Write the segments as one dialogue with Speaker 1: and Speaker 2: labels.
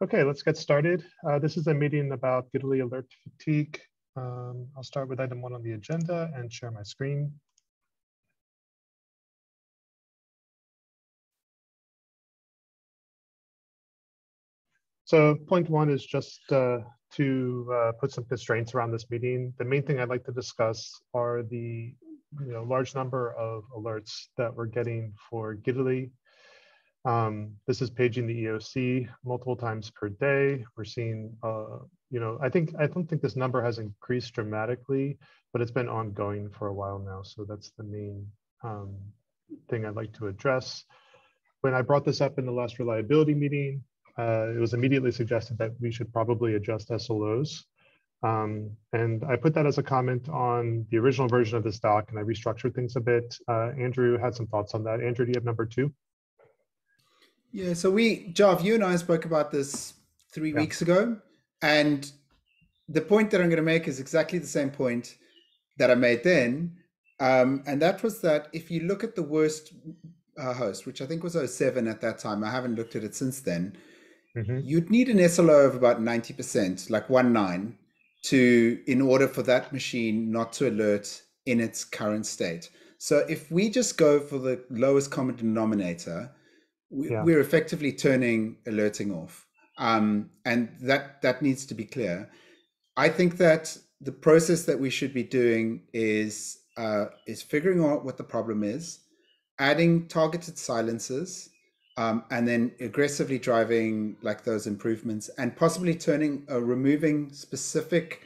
Speaker 1: Okay, let's get started. This is a meeting about Gitaly alert fatigue. I'll start with item 1 on the agenda and share my screen. So point 1 is just to put some constraints around this meeting. The main thing I'd like to discuss are the large number of alerts that we're getting for Gitaly. This is paging the EOC multiple times per day. We're seeing, I don't think this number has increased dramatically, but it's been ongoing for a while now. So that's the main thing I'd like to address. When I brought this up in the last reliability meeting, it was immediately suggested that we should probably adjust SLOs. And I put that as a comment on the original version of this doc, and I restructured things a bit. Andrew had some thoughts on that. Andrew, do you have number 2?
Speaker 2: Yeah, so Jav, you and I spoke about this 3 weeks ago, and the point that I'm going to make is exactly the same point that I made then, and that was that if you look at the worst host, which I think was 07 at that time, I haven't looked at it since then, you'd need an SLO of about 90%, like 1.9, in order for that machine not to alert in its current state. So if we just go for the lowest common denominator, we're effectively turning alerting off, and that needs to be clear. I think that the process that we should be doing is figuring out what the problem is, adding targeted silences, and then aggressively driving like those improvements, and possibly removing specific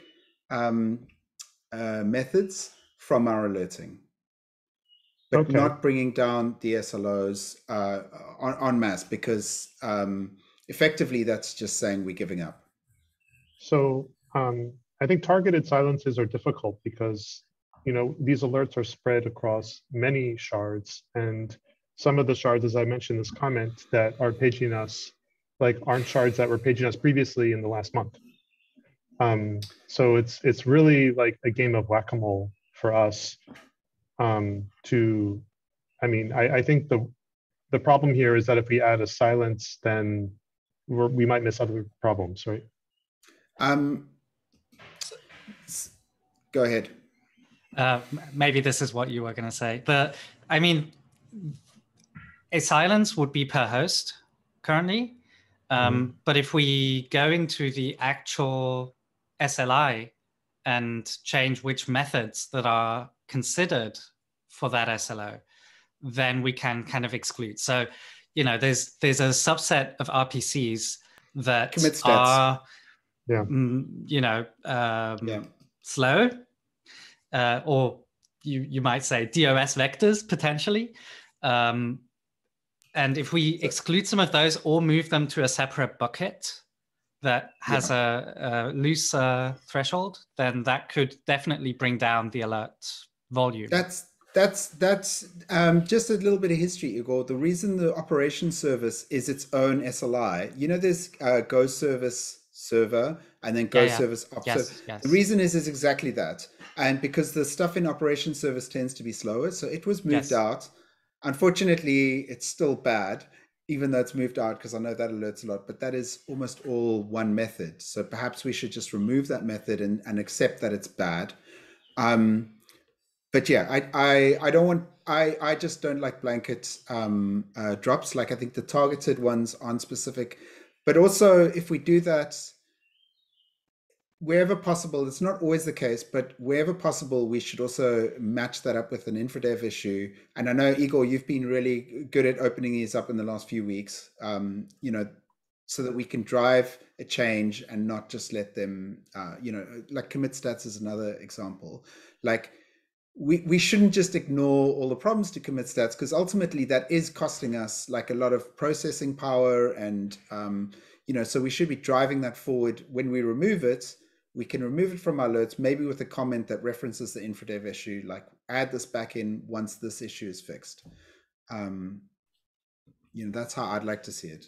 Speaker 2: methods from our alerting. But not bringing down the SLOs en masse, because effectively that's just saying we're giving up.
Speaker 1: So I think targeted silences are difficult because these alerts are spread across many shards, and some of the shards, as I mentioned in this comment, that are paging us aren't shards that were paging us previously in the last month. So it's really like a game of whack-a-mole for us. I think the problem here is that if we add a silence, then we might miss other problems, right?
Speaker 2: Go ahead.
Speaker 3: Maybe this is what you were going to say, but I mean, a silence would be per host currently. But if we go into the actual SLI and change which methods that are considered for that SLO, then we can kind of exclude. So, there's a subset of RPCs that
Speaker 2: commit stats
Speaker 3: are, slow, or you might say DOS vectors potentially. And if we exclude some of those or move them to a separate bucket that has a loose threshold, then that could definitely bring down the alert volume.
Speaker 2: That's just a little bit of history, Igor. The reason the operations service is its own SLI, there's Go service server and then Go service op.
Speaker 3: Yes.
Speaker 2: The reason is exactly that. And because the stuff in operations service tends to be slower, so it was moved out. Unfortunately, it's still bad, even though it's moved out, because I know that alerts a lot, but that is almost all one method. So perhaps we should just remove that method and accept that it's bad. But yeah, I just don't like blanket drops. Like, I think the targeted ones aren't specific, but also if we do that, wherever possible, it's not always the case, but wherever possible, we should also match that up with an infradev issue. And I know, Igor, you've been really good at opening these up in the last few weeks, so that we can drive a change and not just let them, like commit stats is another example. Like, we shouldn't just ignore all the problems to commit stats, because ultimately that is costing us like a lot of processing power. And, so we should be driving that forward. When we remove it, we can remove it from our alerts, maybe with a comment that references the infradev issue, like add this back in once this issue is fixed. That's how I'd like to see it.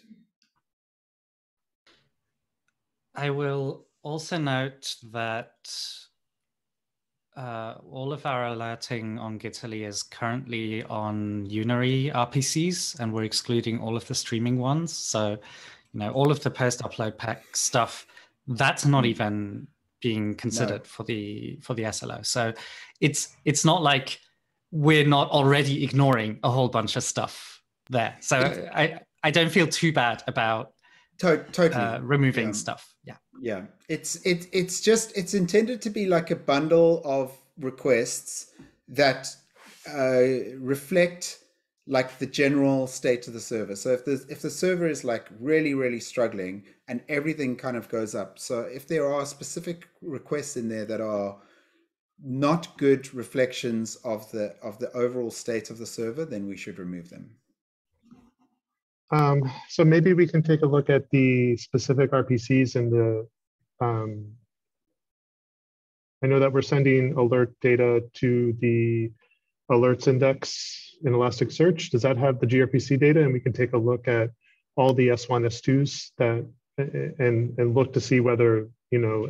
Speaker 3: I will also note that all of our alerting on Gitaly is currently on unary RPCs, and we're excluding all of the streaming ones. So, all of the post-upload pack stuff, that's not even being considered for the SLO. So it's not like we're not already ignoring a whole bunch of stuff there. So I don't feel too bad about
Speaker 2: totally
Speaker 3: removing stuff.
Speaker 2: Yeah, it's intended to be like a bundle of requests that reflect like the general state of the server. So if the server is like really, really struggling and everything kind of goes up. So if there are specific requests in there that are not good reflections of the overall state of the server, then we should remove them.
Speaker 1: So maybe we can take a look at the specific RPCs and the, I know that we're sending alert data to the alerts index in Elasticsearch. Does that have the gRPC data? And we can take a look at all the S1, S2s that, and look to see whether,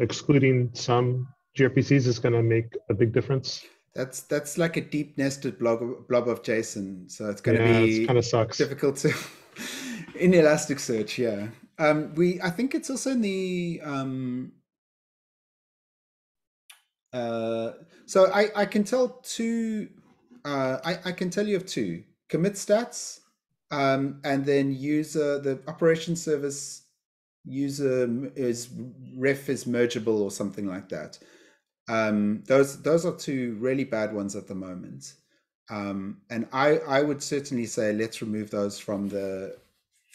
Speaker 1: excluding some gRPCs is going to make a big difference.
Speaker 2: That's like a deep nested blob of JSON. So it's going to be
Speaker 1: kind of sucks.
Speaker 2: Difficult to in Elasticsearch. Yeah. I think it's also in the, so I can tell two, I can tell you of two: commit stats, and then the operation service user is ref is mergeable or something like that. Those are two really bad ones at the moment. And I would certainly say let's remove those from the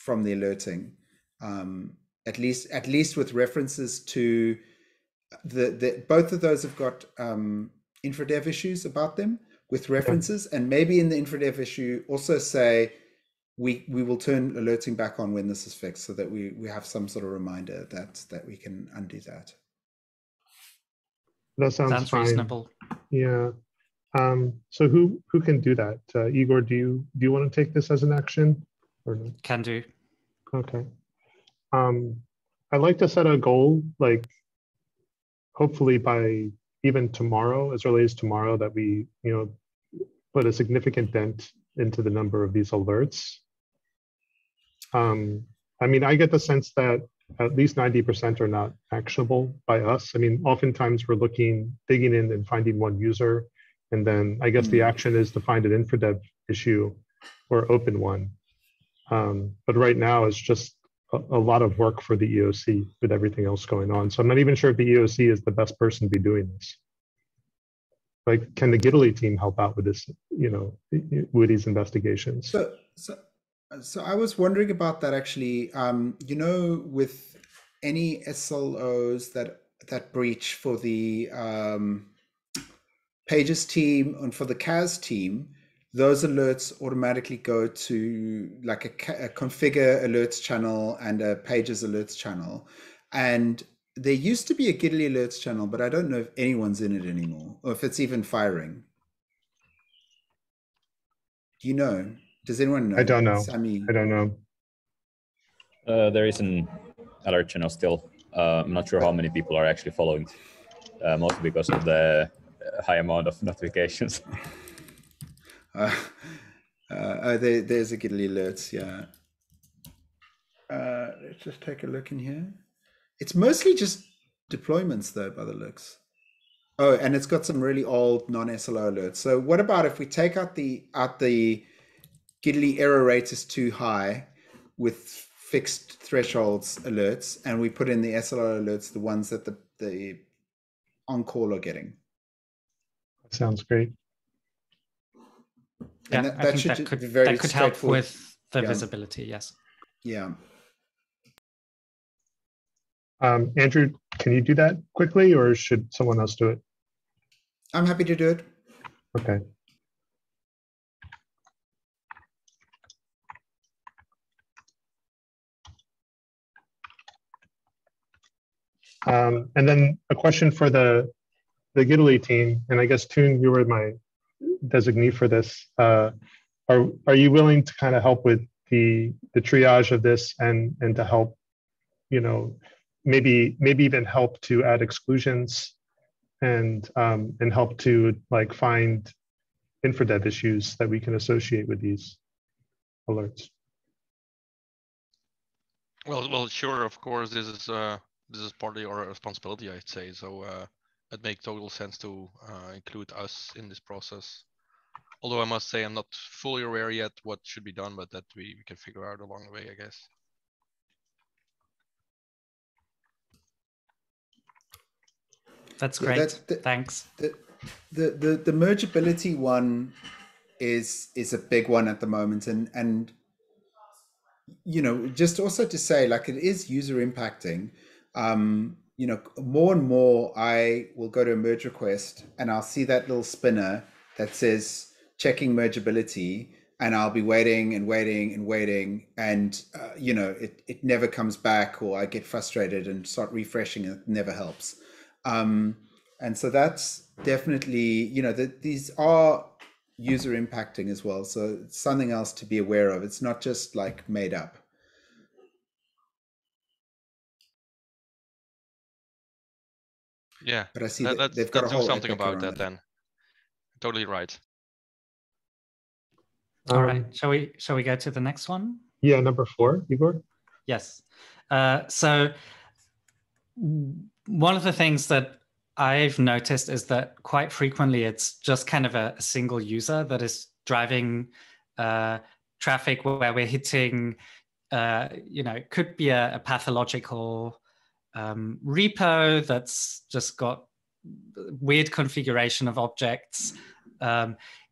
Speaker 2: alerting, at least with references to the both of those have got infradev issues about them with references, and maybe in the infradev issue also say we will turn alerting back on when this is fixed, so that we have some sort of reminder that we can undo that.
Speaker 1: That sounds fine.
Speaker 3: Reasonable.
Speaker 1: Yeah. So who can do that? Igor, do you want to take this as an action or no?
Speaker 3: Can do.
Speaker 1: Okay. I'd like to set a goal, like hopefully by even tomorrow, as early as tomorrow, that we, put a significant dent into the number of these alerts. I mean, I get the sense that at least 90% are not actionable by us. I mean, oftentimes we're digging in and finding one user. And then I guess the action is to find an infradev issue or open one. But right now it's just a lot of work for the EOC with everything else going on. So I'm not even sure if the EOC is the best person to be doing this. Like, can the Gitaly team help out with this, with these investigations?
Speaker 2: So I was wondering about that actually. With any SLOs that breach for the Pages team and for the CAS team, those alerts automatically go to like a configure alerts channel and a Pages alerts channel. And there used to be a Gitaly alerts channel, but I don't know if anyone's in it anymore or if it's even firing. Do you know? Does anyone know?
Speaker 1: I don't know.
Speaker 2: Sammy?
Speaker 1: I don't know.
Speaker 4: There is an alert channel still. I'm not sure how many people are actually following, mostly because of the high amount of notifications.
Speaker 2: There's a Gitaly alerts, yeah. Let's just take a look in here. It's mostly just deployments though, by the looks. Oh, and it's got some really old non-SLO alerts. So what about if we take out the Gitaly error rate is too high with fixed thresholds alerts, and we put in the SLO alerts, the ones that the on-call are getting?
Speaker 1: Sounds great.
Speaker 2: And
Speaker 3: Yeah,
Speaker 2: that should be very
Speaker 3: that could help
Speaker 2: straightforward.
Speaker 3: with the visibility, yes.
Speaker 2: Yeah.
Speaker 1: Andrew, can you do that quickly, or should someone else do it?
Speaker 2: I'm happy to do it.
Speaker 1: Okay. And then a question for the Gitaly team, and I guess Toon, you were my designee for this. Are you willing to kind of help with the triage of this and to help, maybe even help to add exclusions and help to like find infradev issues that we can associate with these alerts?
Speaker 5: Well, sure. Of course, this is partly our responsibility, I'd say. So it makes total sense to include us in this process. Although I must say I'm not fully aware yet what should be done, but that we can figure out along the way, I guess.
Speaker 3: That's great. Thanks.
Speaker 2: The mergeability one is a big one at the moment, and you know, just also to say, like, it is user impacting. You know, more and more I will go to a merge request and I'll see that little spinner that says checking mergeability, and I'll be waiting and waiting and waiting, and you know, it never comes back, or I get frustrated and start refreshing and it never helps. And so that's definitely, you know, that these are user impacting as well. So it's something else to be aware of. It's not just like made up.
Speaker 5: Yeah,
Speaker 2: but I see that they've got
Speaker 5: let's
Speaker 2: a whole
Speaker 5: do something
Speaker 2: epic
Speaker 5: about
Speaker 2: around
Speaker 5: that
Speaker 2: it.
Speaker 5: then. Totally right.
Speaker 3: All right, shall we go to the next one?
Speaker 1: Yeah, number 4, Igor.
Speaker 3: Yes. So one of the things that I've noticed is that quite frequently it's just kind of a single user that is driving traffic where we're hitting, you know, it could be a pathological repo that's just got weird configuration of objects.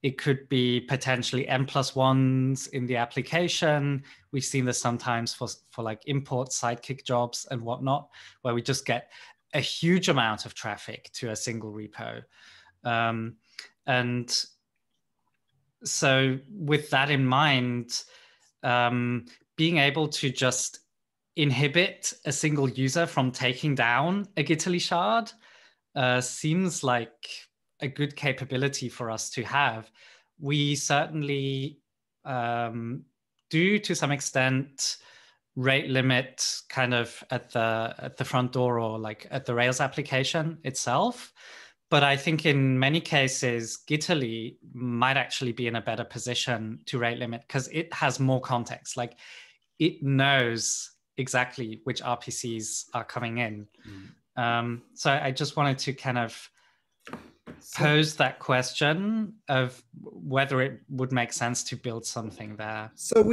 Speaker 3: It could be potentially n+1s in the application. We've seen this sometimes for like import sidekick jobs and whatnot, where we just get a huge amount of traffic to a single repo. And so with that in mind, being able to just inhibit a single user from taking down a Gitaly shard seems like a good capability for us to have. We certainly do, to some extent, rate limit kind of at the front door, or like at the Rails application itself. But I think in many cases, Gitaly might actually be in a better position to rate limit because it has more context. Like, it knows exactly which RPCs are coming in. So I just wanted to kind of pose that question of whether it would make sense to build something there.
Speaker 2: So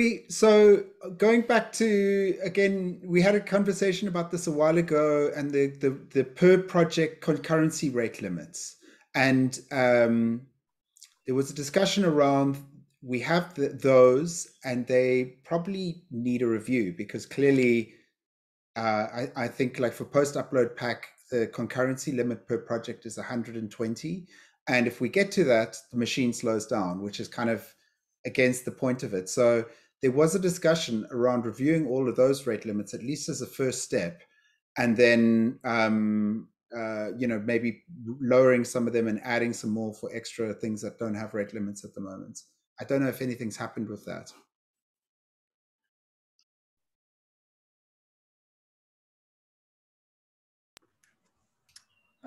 Speaker 2: going back to, again, we had a conversation about this a while ago, and the per project concurrency rate limits, and there was a discussion around, we have those, and they probably need a review, because clearly I think, like, for post upload pack, the concurrency limit per project is 120. And if we get to that, the machine slows down, which is kind of against the point of it. So there was a discussion around reviewing all of those rate limits, at least as a first step. And then, you know, maybe lowering some of them and adding some more for extra things that don't have rate limits at the moment. I don't know if anything's happened with that.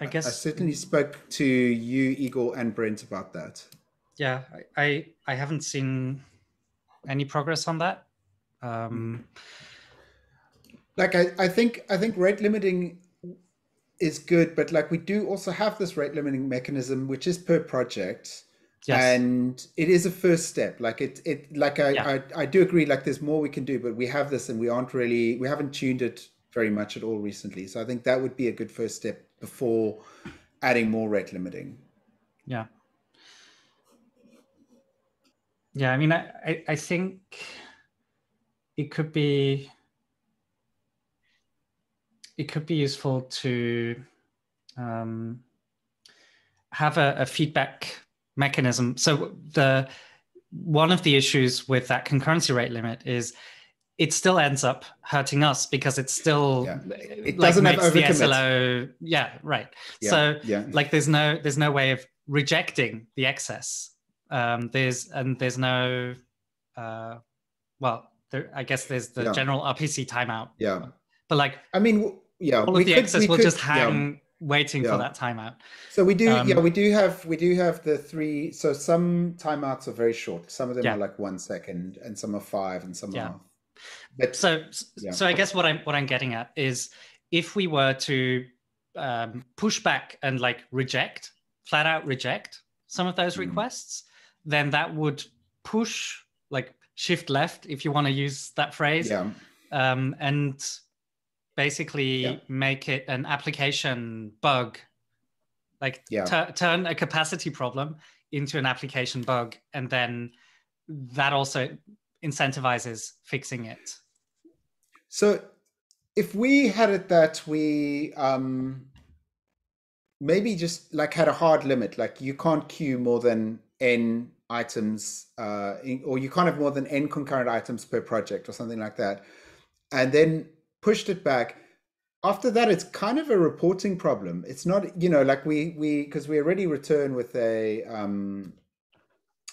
Speaker 3: I guess
Speaker 2: I certainly spoke to you, Igor, and Brent about that.
Speaker 3: Yeah, I haven't seen any progress on that.
Speaker 2: Like, I think rate limiting is good, but like, we do also have this rate limiting mechanism, which is per project. Yes. And it is a first step. Like, I do agree, like, there's more we can do, but we have this, and we haven't tuned it very much at all recently. So I think that would be a good first step before adding more rate limiting.
Speaker 3: Yeah. Yeah, I mean, I think it could be useful to have a feedback mechanism. So one of the issues with that concurrency rate limit is it still ends up hurting us, because it's still
Speaker 2: it doesn't have overcommit.
Speaker 3: The SLO, yeah, right. So like, there's no way of rejecting the excess. There's no I guess there's the general RPC timeout.
Speaker 2: Yeah.
Speaker 3: But like,
Speaker 2: I mean,
Speaker 3: all of the excess will just hang waiting for that timeout.
Speaker 2: So we do, we do have the 3. So some timeouts are very short. Some of them are like 1 second, and some are 5, and some are But
Speaker 3: So
Speaker 2: yeah.
Speaker 3: I guess what I'm getting at is, if we were to push back and like flat out reject some of those requests, then that would push, like shift left, if you want to use that phrase, and basically make it an application bug, like turn a capacity problem into an application bug, and then that also incentivizes fixing it.
Speaker 2: So if we had it that we maybe just like had a hard limit, like you can't queue more than n items, or you can't have more than n concurrent items per project or something like that, and then pushed it back. After that, it's kind of a reporting problem. It's not, like because we already return with a,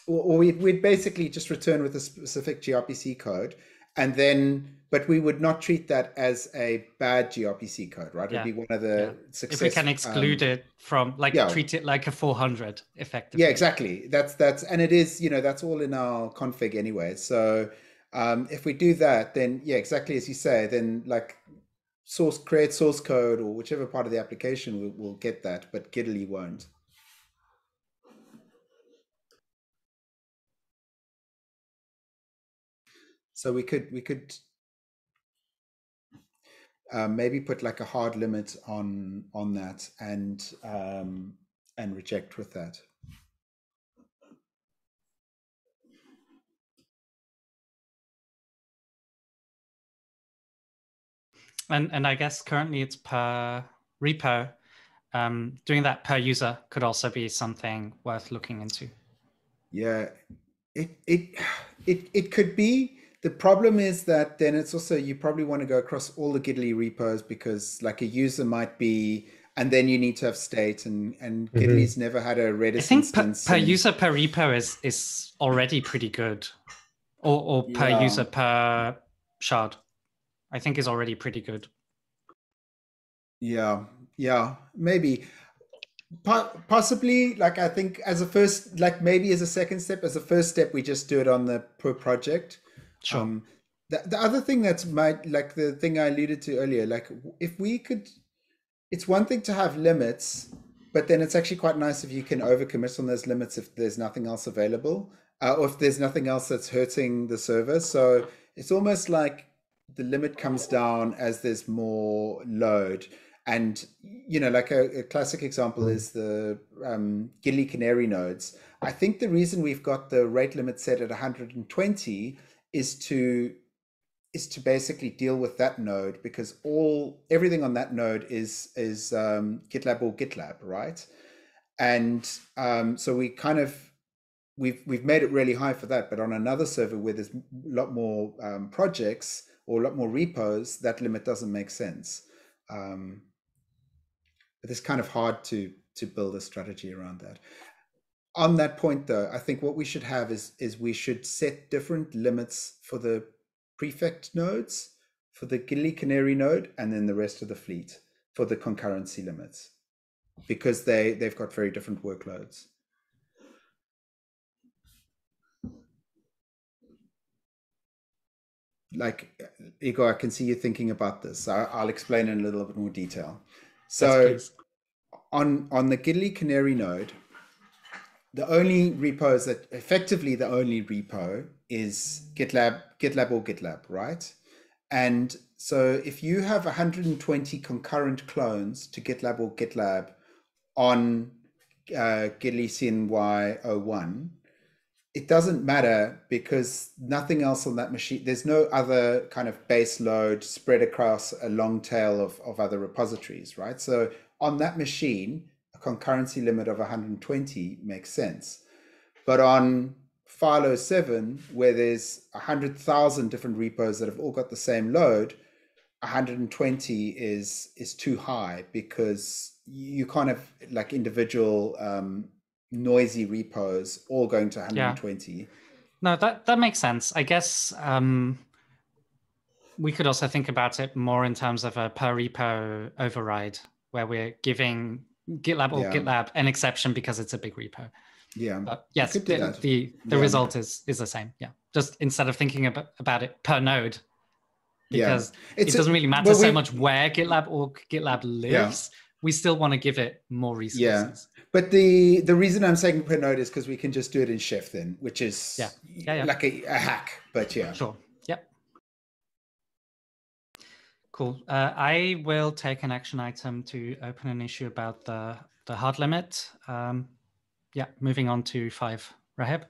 Speaker 2: or we'd basically just return with a specific gRPC code, and then, but we would not treat that as a bad gRPC code, right? It'd be one of the success.
Speaker 3: If we can exclude it from, like, treat it like a 400 effectively.
Speaker 2: Yeah, exactly. That's, and it is, that's all in our config anyway. So if we do that, then exactly as you say, then like create source code or whichever part of the application will get that, but Gitaly won't. So we could maybe put like a hard limit on that, and reject with that.
Speaker 3: And I guess currently it's per repo. Doing that per user could also be something worth looking into.
Speaker 2: Yeah, it could be. The problem is that then it's also, you probably want to go across all the Gitaly repos, because like a user might be, and then you need to have state, and Gitaly's never had a Redis instance.
Speaker 3: Per user per repo is already pretty good, or per user per shard, I think is already pretty good.
Speaker 2: Yeah, maybe. Possibly, like I think as a first, like maybe as a second step, as a first step, we just do it on the per project.
Speaker 3: Sure.
Speaker 2: The other thing that's like the thing I alluded to earlier, like if we could, it's one thing to have limits, but then it's actually quite nice if you can overcommit on those limits if there's nothing else available, or if there's nothing else that's hurting the server. So it's almost like the limit comes down as there's more load. And, like a classic example is the Gitaly Canary nodes. I think the reason we've got the rate limit set at 120 is to basically deal with that node, because everything on that node is GitLab or GitLab, right? And so we kind of, we've made it really high for that, but on another server where there's a lot more projects or a lot more repos, that limit doesn't make sense. But it's kind of hard to build a strategy around that. On that point, though, I think what we should have is we should set different limits for the prefect nodes, for the Gitaly Canary node, and then the rest of the fleet for the concurrency limits, because they've got very different workloads. Like, Igor, I can see you thinking about this. I'll explain in a little bit more detail. So
Speaker 3: yes,
Speaker 2: on the Gitaly Canary node, the only repos that effectively the only repo is GitLab or GitLab, right? And so if you have 120 concurrent clones to GitLab or GitLab on Gitaly CNY01, it doesn't matter, because nothing else on that machine, there's no other kind of base load spread across a long tail of other repositories, right? So on that machine, a concurrency limit of 120 makes sense. But on file 07, where there's 100,000 different repos that have all got the same load, 120 is too high, because you can't have like individual noisy repos all going to 120.
Speaker 3: Yeah. No, that makes sense. I guess we could also think about it more in terms of a per repo override, where we're giving GitLab or GitLab an exception because it's a big repo.
Speaker 2: Yeah.
Speaker 3: But yes, the result is the same. Yeah. Just instead of thinking about it per node, because it doesn't really matter so much where GitLab lives. We still want to give it more resources.
Speaker 2: But the reason I'm saying per node is because we can just do it in Chef then, which is like a hack, but
Speaker 3: Sure. Yep. Cool. I will take an action item to open an issue about the hard limit. Moving on to 5. Raheb?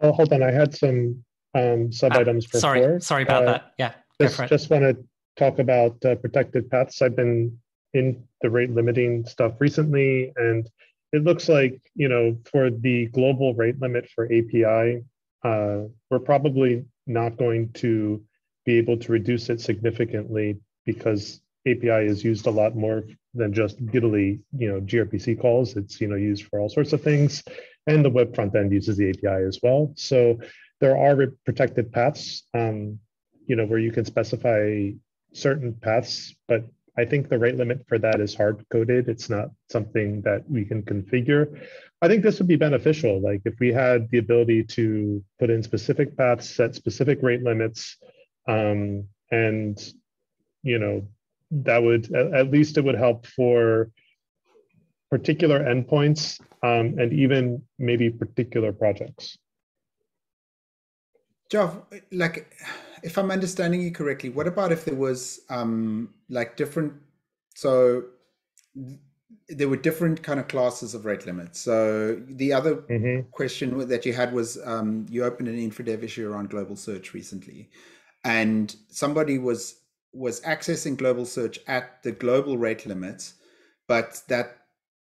Speaker 1: Oh, hold on. I had some sub-items for 4.
Speaker 3: Sorry about that. Yeah,
Speaker 1: just want to talk about protected paths. I've been in the rate limiting stuff recently, and it looks like, for the global rate limit for API, we're probably not going to be able to reduce it significantly because API is used a lot more than just Gitaly, gRPC calls. It's, used for all sorts of things, and the web front end uses the API as well. So there are protected paths, where you can specify certain paths, but I think the rate limit for that is hard coded. It's not something that we can configure. I think this would be beneficial. Like if we had the ability to put in specific paths, set specific rate limits, and that would, at least it would help for particular endpoints, and even maybe particular projects.
Speaker 2: Geoff, like, if I'm understanding you correctly, what about if there was different, so there were different kind of classes of rate limits. So the other question that you had was, you opened an infradev issue around global search recently, and somebody was accessing global search at the global rate limits, but that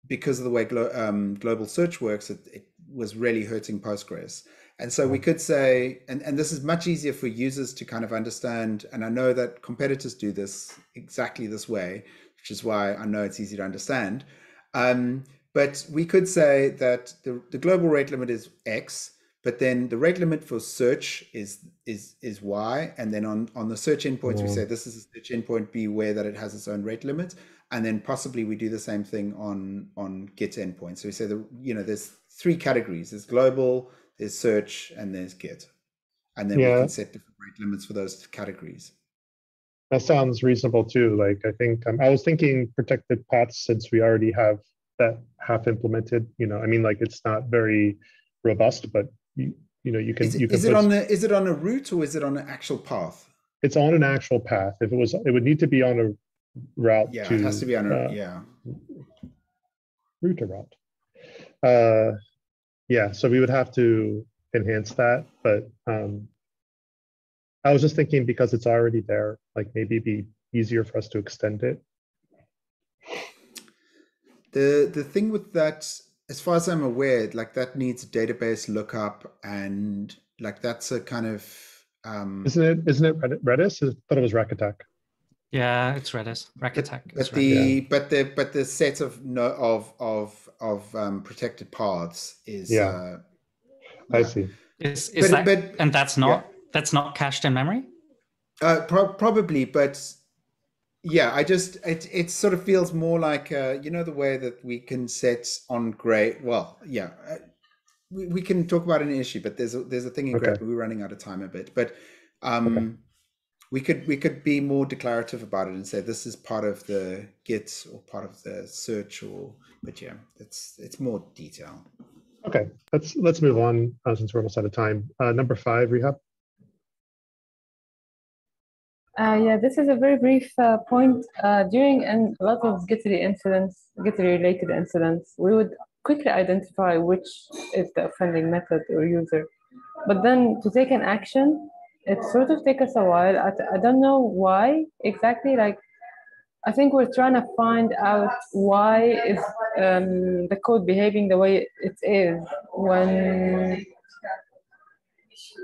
Speaker 2: because of the way global search works, it was really hurting Postgres. And so we could say, and this is much easier for users to kind of understand, and I know that competitors do this exactly this way, which is why I know it's easy to understand. But we could say that the global rate limit is X, but then the rate limit for search is Y, and then on the search endpoints we say this is a search endpoint, be aware that it has its own rate limit, and then possibly we do the same thing on Git endpoints. So we say there's 3 categories: there's global, there's search, and there's Git, and then we can set different rate limits for those categories.
Speaker 1: That sounds reasonable too. Like I think I was thinking protected paths, since we already have that half implemented. It's not very robust, but you can. Is
Speaker 2: it on a route, or is it on an actual path?
Speaker 1: It's on an actual path. If it would need to be on a route.
Speaker 2: Yeah, it has to be on a
Speaker 1: route to route. So we would have to enhance that, but I was just thinking because it's already there, like maybe it'd be easier for us to extend it.
Speaker 2: The thing with that, as far as I'm aware, like that needs database lookup, and like that's a kind of
Speaker 1: Isn't it Redis? I thought it was Rack Attack.
Speaker 3: Yeah, it's Redis. Rack Attack.
Speaker 2: But the set of protected paths is
Speaker 1: I see.
Speaker 3: And that's not cached in memory?
Speaker 2: Probably, but yeah, it sort of feels more like the way that we can set on Gray. Well, we can talk about an issue, but there's a thing in Gray, but we're running out of time a bit. But we could be more declarative about it and say this is part of the Git or part of the search, but it's more detail.
Speaker 1: Okay, let's move on since we're almost out of time. Number 5, Rehab.
Speaker 6: This is a very brief point. During a lot of Gitaly-related incidents, we would quickly identify which is the offending method or user. But then to take an action, it sort of takes us a while. I don't know why exactly. Like, I think we're trying to find out why is the code behaving the way it is, when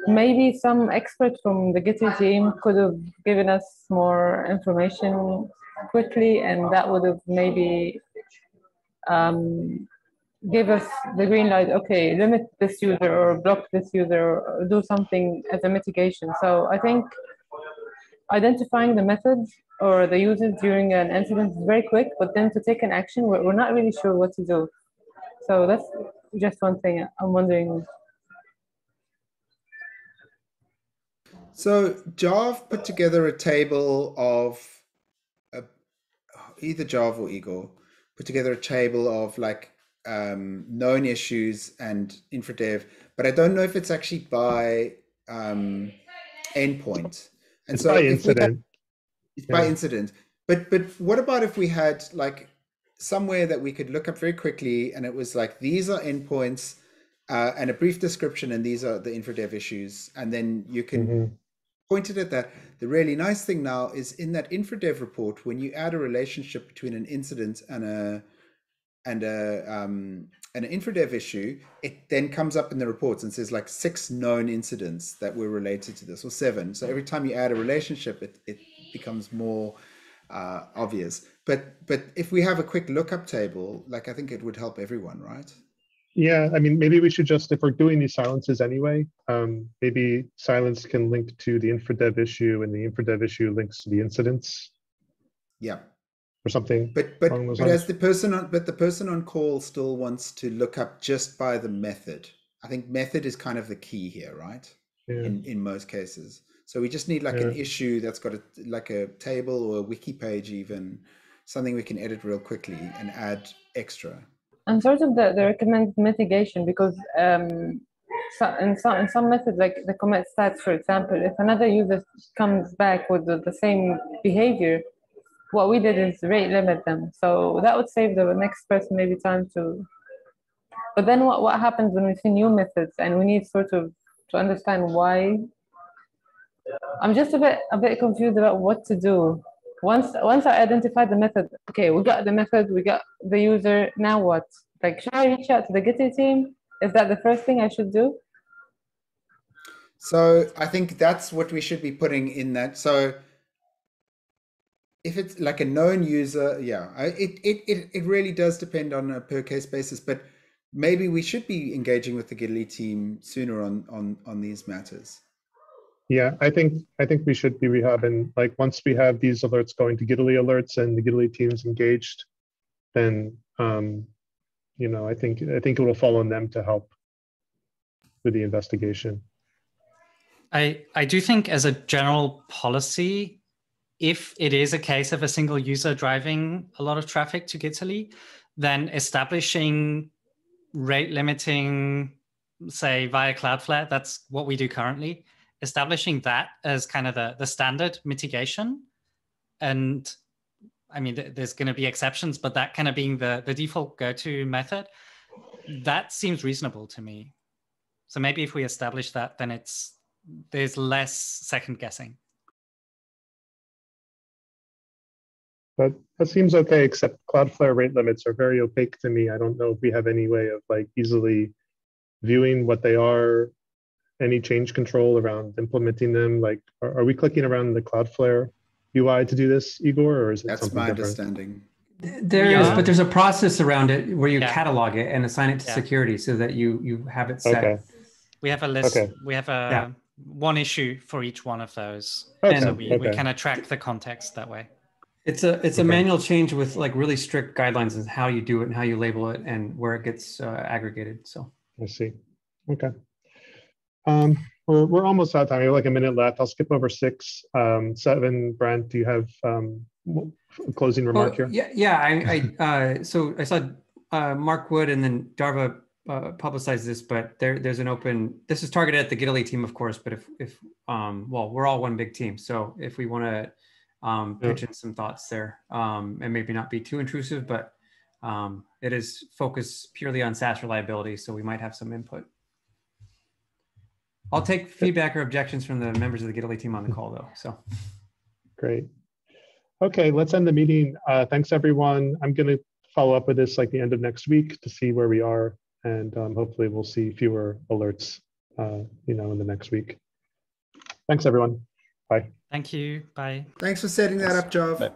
Speaker 6: maybe some expert from the Gitaly team could have given us more information quickly, and that would have maybe give us the green light, okay, limit this user or block this user or do something as a mitigation. So I think identifying the methods or the users during an incident is very quick, but then to take an action, we're not really sure what to do. So that's just one thing I'm wondering.
Speaker 2: So Jav put together a table of either Jav or Igor put together a table of like known issues and infradev, but I don't know if it's actually by endpoint. And
Speaker 1: It's
Speaker 2: so
Speaker 1: by
Speaker 2: if
Speaker 1: incident.
Speaker 2: it's by incident. But what about if we had like somewhere that we could look up very quickly, and it was like, these are endpoints and a brief description, and these are the infradev issues, and then you can point it at that. The really nice thing now is in that infradev report, when you add a relationship between an incident and an infradev issue, it then comes up in the reports and says like 6 known incidents that were related to this, or 7. So every time you add a relationship, it becomes more obvious. But if we have a quick lookup table, like I think it would help everyone, right?
Speaker 1: Yeah, I mean, maybe we should just, if we're doing these silences anyway, maybe silence can link to the infradev issue, and the infradev issue links to the incidents.
Speaker 2: Yeah.
Speaker 1: Or something.
Speaker 2: But as the person on call still wants to look up just by the method. I think method is kind of the key here, right? Yeah. In most cases. So we just need like an issue that's got like a table or a wiki page, even something we can edit real quickly and add extra.
Speaker 6: And sort of the recommended mitigation, because in some methods, like the commit stats, for example, if another user comes back with the same behavior, what we did is rate limit them. So that would save the next person maybe time to. But then what happens when we see new methods and we need sort of to understand why? I'm just a bit confused about what to do. Once I identified the method, okay, we got the method, we got the user, now what? Like, should I reach out to the Gitaly team? Is that the first thing I should do?
Speaker 2: So I think that's what we should be putting in that. So if it's like a known user, yeah, it really does depend on a per case basis, but maybe we should be engaging with the Gitaly team sooner on these matters.
Speaker 1: Yeah, I think we should be rehabbing, like once we have these alerts going to Gitaly alerts and the Gitaly team's engaged, then you know, I think it will fall on them to help with the investigation.
Speaker 3: I do think as a general policy, if it is a case of a single user driving a lot of traffic to Gitaly, then establishing rate limiting, say via Cloudflare, that's what we do currently, establishing that as kind of the standard mitigation. And I mean, there's going to be exceptions, but that kind of being the default go-to method, that seems reasonable to me. So maybe if we establish that, then there's less second guessing.
Speaker 1: But that seems okay, except Cloudflare rate limits are very opaque to me. I don't know if we have any way of like easily viewing what they are, any change control around implementing them. Like, are we clicking around the Cloudflare UI to do this, Igor, or is it
Speaker 2: That's
Speaker 1: something
Speaker 2: my
Speaker 1: different?
Speaker 2: understanding.
Speaker 7: There is, but there's a process around it where you
Speaker 3: Yeah.
Speaker 7: catalog it and assign it to security so that you have it set.
Speaker 1: Okay.
Speaker 3: We have a list.
Speaker 1: Okay.
Speaker 3: We have one issue for each one of those.
Speaker 1: Okay.
Speaker 3: So we kind of track the context that way.
Speaker 7: It's a manual change with like really strict guidelines on how you do it and how you label it and where it gets aggregated. So
Speaker 1: I see. Okay. We're almost out of time. We have like a minute left. I'll skip over 6. 7, Brent, do you have a closing remark here?
Speaker 7: Yeah. So I saw Mark Wood and then Darva publicized this, but there's an open. This is targeted at the Gitaly team, of course. But if well, we're all one big team. So if we want to pitch in some thoughts there, and maybe not be too intrusive, but it is focused purely on SaaS reliability. So we might have some input. I'll take feedback or objections from the members of the Gitaly team on the call, though. So
Speaker 1: great. Okay, let's end the meeting. Thanks, everyone. I'm going to follow up with this like the end of next week to see where we are, and hopefully we'll see fewer alerts, you know, in the next week. Thanks, everyone. Bye.
Speaker 3: Thank you. Bye.
Speaker 2: Thanks for setting that up, Jav.
Speaker 4: Bye.